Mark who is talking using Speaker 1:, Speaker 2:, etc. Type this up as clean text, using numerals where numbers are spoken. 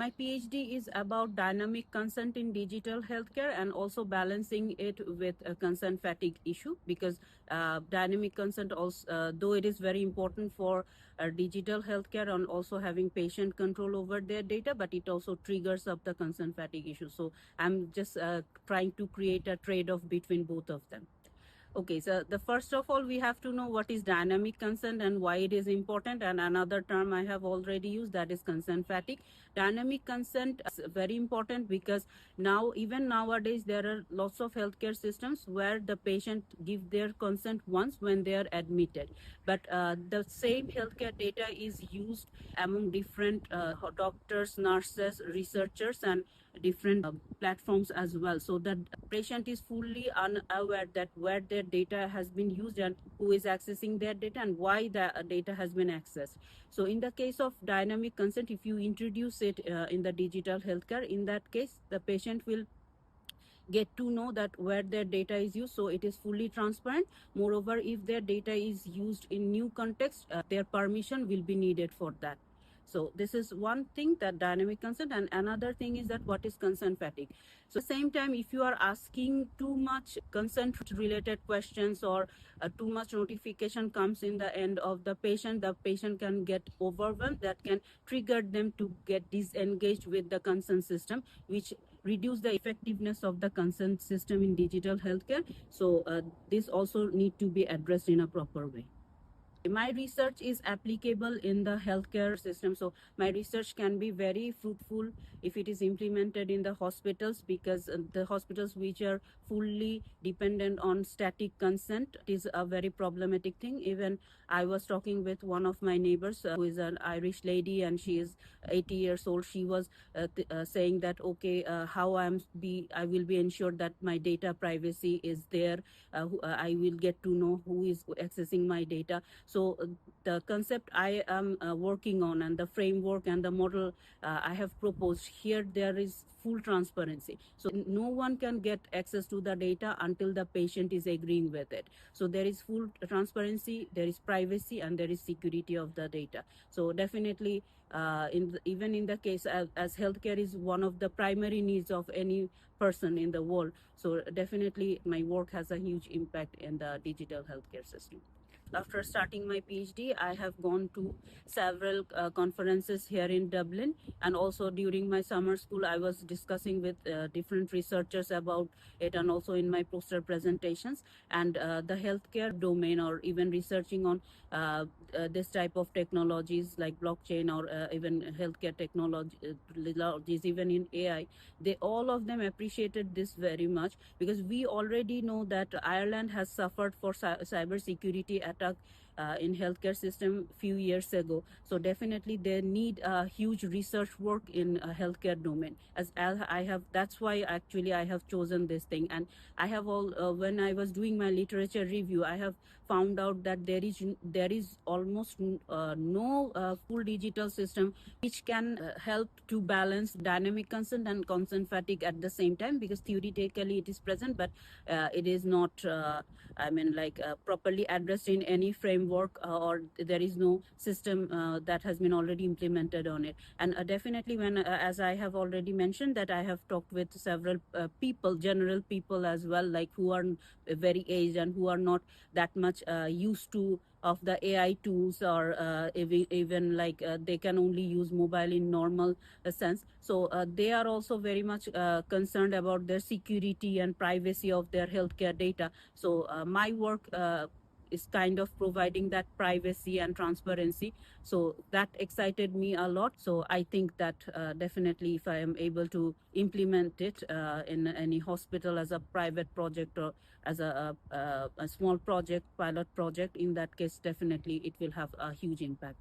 Speaker 1: My PhD is about dynamic consent in digital healthcare and also balancing it with a consent fatigue issue, because dynamic consent also, though it is very important for digital healthcare and also having patient control over their data, but it also triggers up the consent fatigue issue. So I'm just trying to create a trade-off between both of them. Okay, so the first of all, we have to know what is dynamic consent and why it is important. And another term I have already used, that is consent fatigue. Dynamic consent is very important because now, even nowadays, there are lots of healthcare systems where the patient give their consent once when they are admitted. But the same healthcare data is used among different doctors, nurses, researchers, and different platforms as well, so that patient is fully unaware that where their data has been used and who is accessing their data and why the data has been accessed. So in the case of dynamic consent, if you introduce it in the digital healthcare, in that case the patient will get to know that where their data is used, so it is fully transparent. Moreover, if their data is used in new context, their permission will be needed for that. So this is one thing, that dynamic consent. And another thing is that what is consent fatigue. So at the same time, if you are asking too much consent related questions, or too much notification comes in the end of the patient can get overwhelmed. That can trigger them to get disengaged with the consent system, which reduce the effectiveness of the consent system in digital healthcare. So this also need to be addressed in a proper way. My research is applicable in the healthcare system. So my research can be very fruitful if it is implemented in the hospitals, because the hospitals which are fully dependent on static consent is a very problematic thing. Even I was talking with one of my neighbors who is an Irish lady, and she is 80 years old. She was saying that, okay, how I will be ensured that my data privacy is there. I will get to know who is accessing my data. So the concept I am working on, and the framework and the model I have proposed here, there is full transparency. So no one can get access to the data until the patient is agreeing with it. So there is full transparency, there is privacy, and there is security of the data. So definitely, even in the case as healthcare is one of the primary needs of any person in the world, so definitely my work has a huge impact in the digital healthcare system. After starting my PhD, I have gone to several conferences here in Dublin, and also during my summer school, I was discussing with different researchers about it, and also in my poster presentations. And the healthcare domain, or even researching on this type of technologies like blockchain, or even healthcare technologies, even in AI, they all of them appreciated this very much, because we already know that Ireland has suffered for cyber security attack in healthcare system few years ago. So definitely they need huge research work in healthcare domain. As I have, that's why actually I have chosen this thing. And I have when I was doing my literature review, I have found out that there is almost no full digital system which can help to balance dynamic consent and consent fatigue at the same time, because theoretically it is present, but it is not properly addressed in any framework, or there is no system that has been already implemented on it. And definitely, when as I have already mentioned, that I have talked with several people, general people as well, like who are very aged and who are not that much used to of the AI tools, or even like they can only use mobile in normal sense. So they are also very much concerned about their security and privacy of their healthcare data. So my work is kind of providing that privacy and transparency. So that excited me a lot. So I think that definitely, if I am able to implement it in any hospital as a private project, or as a small project, pilot project, in that case, definitely it will have a huge impact.